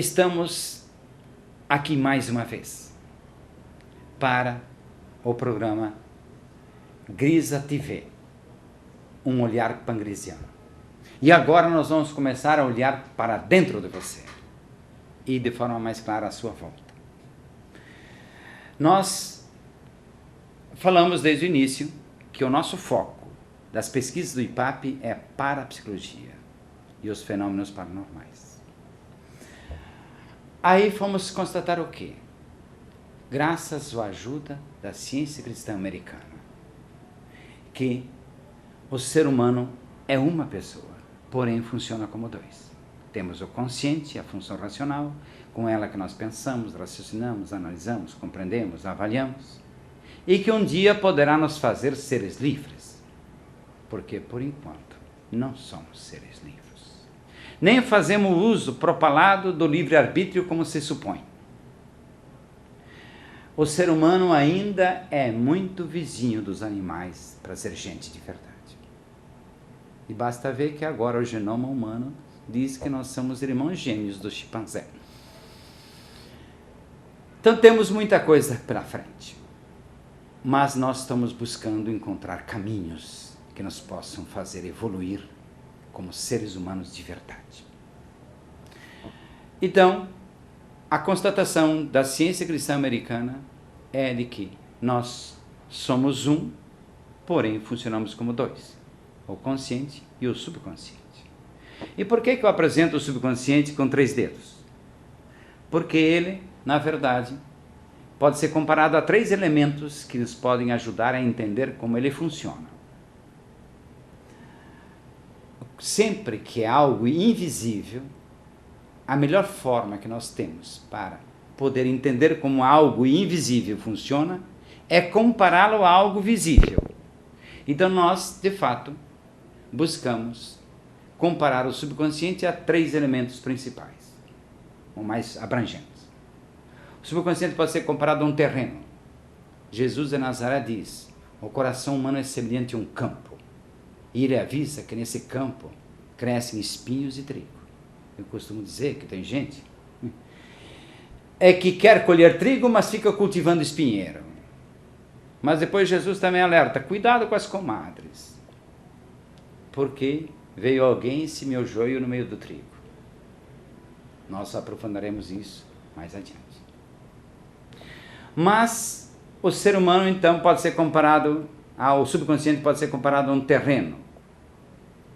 Estamos aqui mais uma vez para o programa Grisa TV, um olhar pangrisiano. E agora nós vamos começar a olhar para dentro de você e de forma mais clara à sua volta. Nós falamos desde o início que o nosso foco das pesquisas do IPAP é a parapsicologia e os fenômenos paranormais. Aí fomos constatar o quê? Graças à ajuda da ciência cristã americana, que o ser humano é uma pessoa, porém funciona como dois. Temos o consciente, a função racional, com ela que nós pensamos, raciocinamos, analisamos, compreendemos, avaliamos, e que um dia poderá nos fazer seres livres, porque por enquanto não somos seres livres. Nem fazemos uso propalado do livre-arbítrio como se supõe. O ser humano ainda é muito vizinho dos animais para ser gente de verdade. E basta ver que agora o genoma humano diz que nós somos irmãos gêmeos do chimpanzé. Então temos muita coisa pela frente. Mas nós estamos buscando encontrar caminhos que nos possam fazer evoluir como seres humanos de verdade. Então, a constatação da ciência cristã americana é de que nós somos um, porém funcionamos como dois, o consciente e o subconsciente. E por que eu apresento o subconsciente com 3 dedos? Porque ele, na verdade, pode ser comparado a 3 elementos que nos podem ajudar a entender como ele funciona. Sempre que é algo invisível, a melhor forma que nós temos para poder entender como algo invisível funciona é compará-lo a algo visível. Então nós, de fato, buscamos comparar o subconsciente a 3 elementos principais, ou mais abrangentes. O subconsciente pode ser comparado a um terreno. Jesus de Nazaré diz: o coração humano é semelhante a um campo. E ele avisa que nesse campo crescem espinhos e trigo. Eu costumo dizer que tem gente que quer colher trigo, mas fica cultivando espinheiro. Mas depois Jesus também alerta: cuidado com as comadres, porque veio alguém e semeou joio no meio do trigo. Nós aprofundaremos isso mais adiante. Mas o ser humano, então, pode ser comparado ao subconsciente, pode ser comparado a um terreno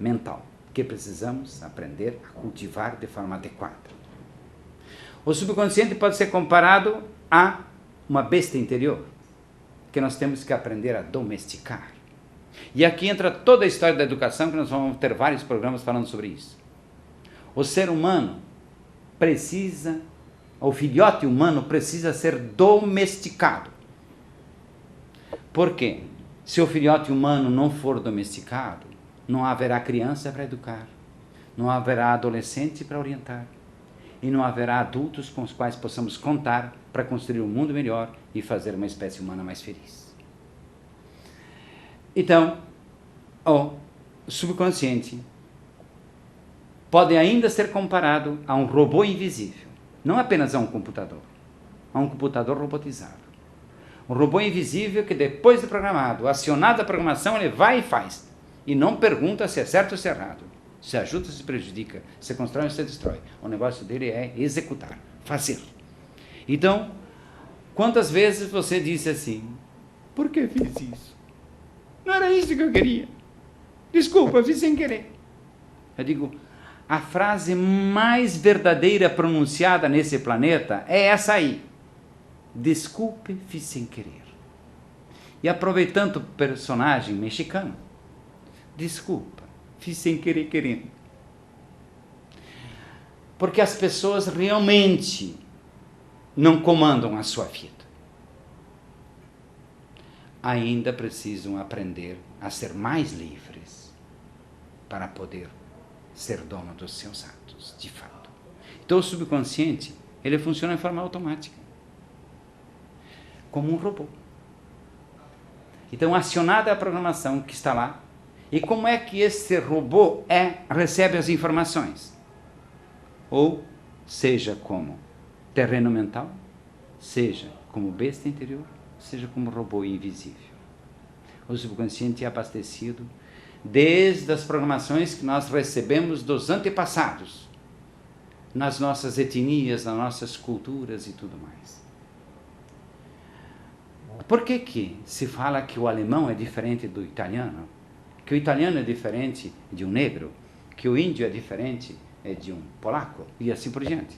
mental, que precisamos aprender a cultivar de forma adequada. O subconsciente pode ser comparado a uma besta interior, que nós temos que aprender a domesticar. E aqui entra toda a história da educação, que nós vamos ter vários programas falando sobre isso. O ser humano precisa, o filhote humano precisa ser domesticado. Por quê? Se o filhote humano não for domesticado, não haverá criança para educar, não haverá adolescente para orientar, e não haverá adultos com os quais possamos contar para construir um mundo melhor e fazer uma espécie humana mais feliz. Então, o subconsciente pode ainda ser comparado a um robô invisível, não apenas a um computador robotizado. Um robô invisível que, depois de programado, acionada a programação, ele vai e faz. E não pergunta se é certo ou se é errado. Se ajuda ou se prejudica. Se constrói ou se destrói. O negócio dele é executar, fazer. Então, quantas vezes você disse assim: por que fiz isso? Não era isso que eu queria. Desculpa, eu fiz sem querer. Eu digo, a frase mais verdadeira pronunciada nesse planeta é essa aí: desculpe, fiz sem querer. E aproveitando o personagem mexicano, desculpa, fiz sem querer querendo. Porque as pessoas realmente não comandam a sua vida. Ainda precisam aprender a ser mais livres para poder ser dono dos seus atos, de fato. Então o subconsciente, ele funciona de forma automática, como um robô. Então, acionada a programação que está lá, e como é que esse robô recebe as informações? Ou seja como terreno mental, seja como besta interior, seja como robô invisível. O subconsciente é abastecido desde as programações que nós recebemos dos antepassados, nas nossas etnias, nas nossas culturas e tudo mais. Por que se fala que o alemão é diferente do italiano? Que o italiano é diferente de um negro? Que o índio é diferente de um polaco? E assim por diante.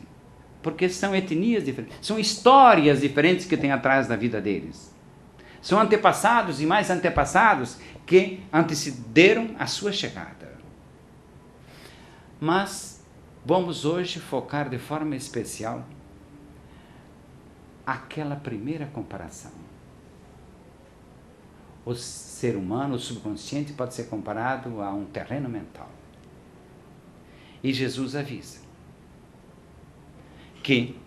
Porque são etnias diferentes, são histórias diferentes que tem atrás da vida deles. São antepassados e mais antepassados que antecederam a sua chegada. Mas vamos hoje focar de forma especial aquela primeira comparação. O ser humano, o subconsciente, pode ser comparado a um terreno mental. E Jesus avisa que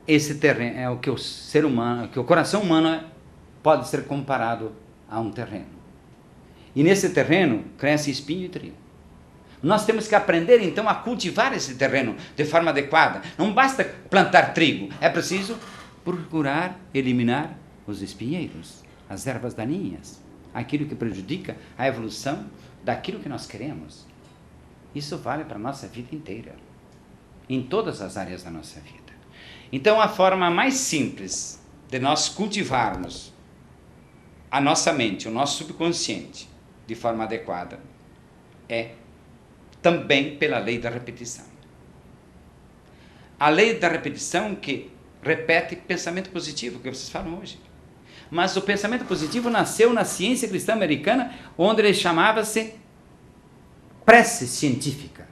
esse terreno é o que o ser humano, que o coração humano pode ser comparado a um terreno. E nesse terreno cresce espinho e trigo. Nós temos que aprender então a cultivar esse terreno de forma adequada. Não basta plantar trigo, é preciso procurar eliminar os espinheiros, as ervas daninhas, aquilo que prejudica a evolução daquilo que nós queremos. Isso vale para a nossa vida inteira, em todas as áreas da nossa vida. Então, a forma mais simples de nós cultivarmos a nossa mente, o nosso subconsciente, de forma adequada, é também pela lei da repetição. A lei da repetição que repete pensamento positivo, que vocês falam hoje. Mas o pensamento positivo nasceu na ciência cristã americana, onde ele chamava-se prece científica.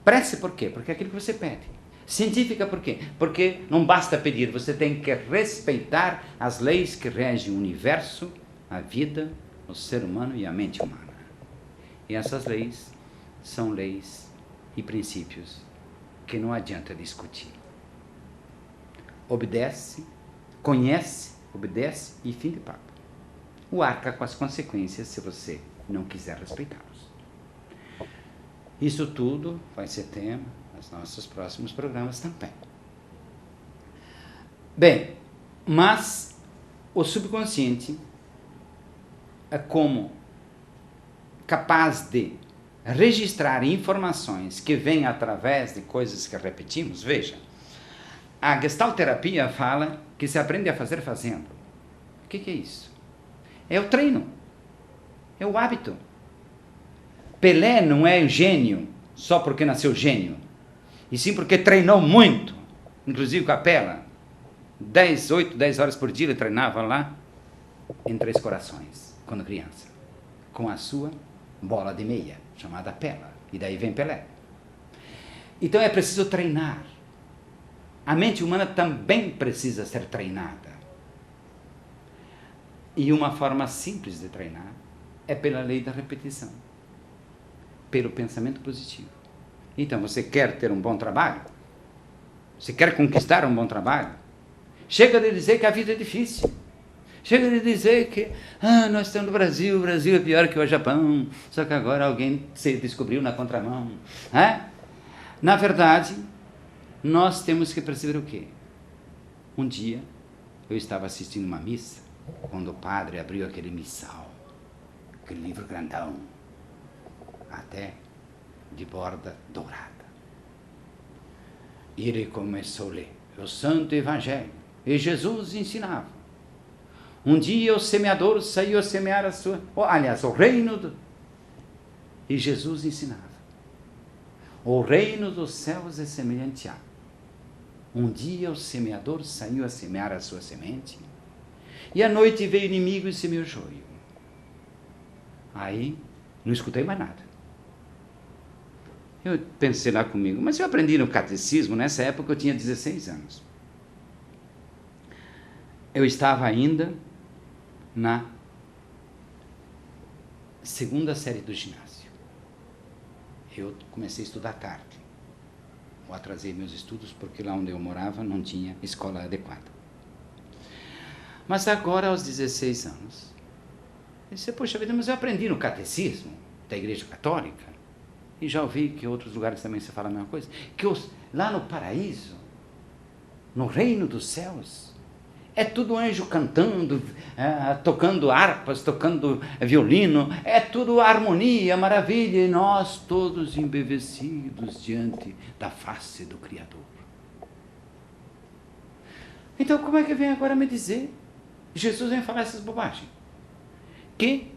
Prece por quê? Porque é aquilo que você pede. Científica por quê? Porque não basta pedir, você tem que respeitar as leis que regem o universo, a vida, o ser humano e a mente humana. E essas leis são leis e princípios que não adianta discutir. Obedece, conhece, obedece e fim de papo. O arca com as consequências se você não quiser respeitá-los. Isso tudo vai ser tema nos nossos próximos programas também. Bem, mas o subconsciente é como capaz de registrar informações que vêm através de coisas que repetimos. Veja, a gestalterapia fala que se aprende a fazer fazendo. O que é isso? É o treino, é o hábito. Pelé não é gênio só porque nasceu gênio, e sim porque treinou muito, inclusive Capela. 8, 10 horas por dia ele treinava lá em Três Corações, quando criança, com a sua bola de meia, chamada Pela, e daí vem Pelé. Então é preciso treinar. A mente humana também precisa ser treinada. E uma forma simples de treinar é pela lei da repetição, pelo pensamento positivo. Então, você quer ter um bom trabalho? Você quer conquistar um bom trabalho? Chega de dizer que a vida é difícil. Chega de dizer que nós estamos no Brasil, o Brasil é pior que o Japão, só que agora alguém se descobriu na contramão. Na verdade, nós temos que perceber o quê? Um dia, eu estava assistindo uma missa, quando o padre abriu aquele missal, aquele livro grandão, até de borda dourada. E ele começou a ler o Santo Evangelho, e Jesus ensinava. Um dia o semeador saiu a semear o reino e Jesus ensinava. O reino dos céus é semelhante a. Um dia o semeador saiu a semear a sua semente, e à noite veio o inimigo e semeou o joio. Aí, não escutei mais nada. Eu pensei lá comigo, mas eu aprendi no catecismo, nessa época eu tinha 16 anos. Eu estava ainda na segunda série do ginásio. Eu comecei a estudar tarde. Eu atrasei meus estudos porque lá onde eu morava não tinha escola adequada. Mas agora, aos 16 anos, eu disse, poxa vida, mas eu aprendi no catecismo da Igreja Católica. e já ouvi que em outros lugares também se fala a mesma coisa, que lá no paraíso, no reino dos céus, é tudo anjo cantando, tocando harpas, tocando violino, é tudo harmonia, maravilha, e nós todos embevecidos diante da face do Criador. Então como é que vem agora me dizer? Jesus vem falar essas bobagens. Que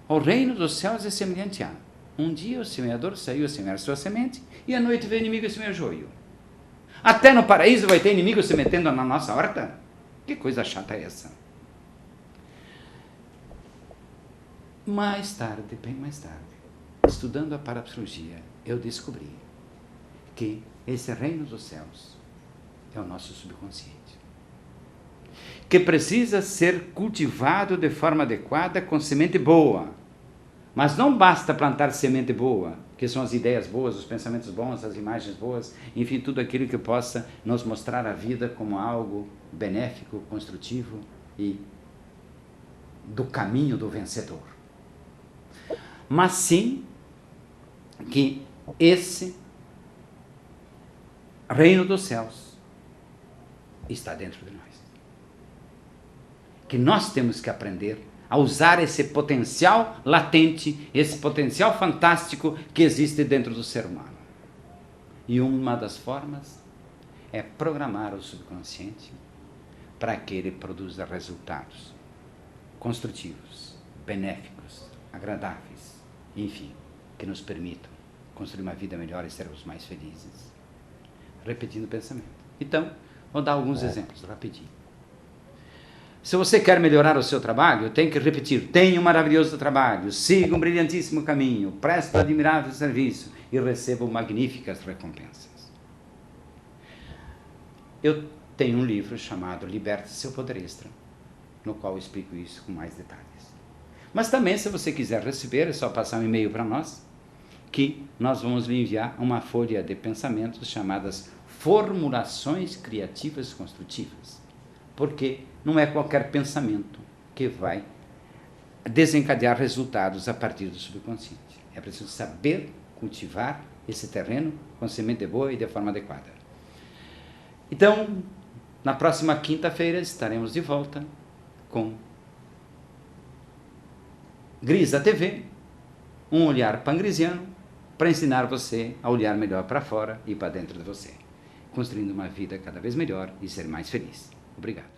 o reino dos céus é semelhante a: um dia o semeador saiu a semear sua semente, e à noite veio o inimigo e semeou joio. Até no paraíso vai ter inimigo se metendo na nossa horta? Que coisa chata é essa? Mais tarde, bem mais tarde, estudando a parapsicologia, eu descobri que esse reino dos céus é o nosso subconsciente, que precisa ser cultivado de forma adequada com semente boa. Mas não basta plantar semente boa, que são as ideias boas, os pensamentos bons, as imagens boas, enfim, tudo aquilo que possa nos mostrar a vida como algo benéfico, construtivo e do caminho do vencedor. Mas sim que esse reino dos céus está dentro de nós. Que nós temos que aprender a usar esse potencial latente, esse potencial fantástico que existe dentro do ser humano. E uma das formas é programar o subconsciente para que ele produza resultados construtivos, benéficos, agradáveis, enfim, que nos permitam construir uma vida melhor e sermos mais felizes. Repetindo o pensamento. Então, vou dar alguns exemplos rapidinho. Se você quer melhorar o seu trabalho, tem que repetir: tenha um maravilhoso trabalho, siga um brilhantíssimo caminho, preste um admirável serviço e receba magníficas recompensas. Eu tenho um livro chamado Liberte Seu Poder Extra, no qual eu explico isso com mais detalhes. Mas também, se você quiser receber, é só passar um e-mail para nós, que nós vamos lhe enviar uma folha de pensamentos chamadas Formulações Criativas Construtivas. Porque não é qualquer pensamento que vai desencadear resultados a partir do subconsciente. É preciso saber cultivar esse terreno com semente boa e de forma adequada. Então, na próxima quinta-feira estaremos de volta com Grisa TV, um olhar pangrisiano, para ensinar você a olhar melhor para fora e para dentro de você, construindo uma vida cada vez melhor e ser mais feliz. Obrigado.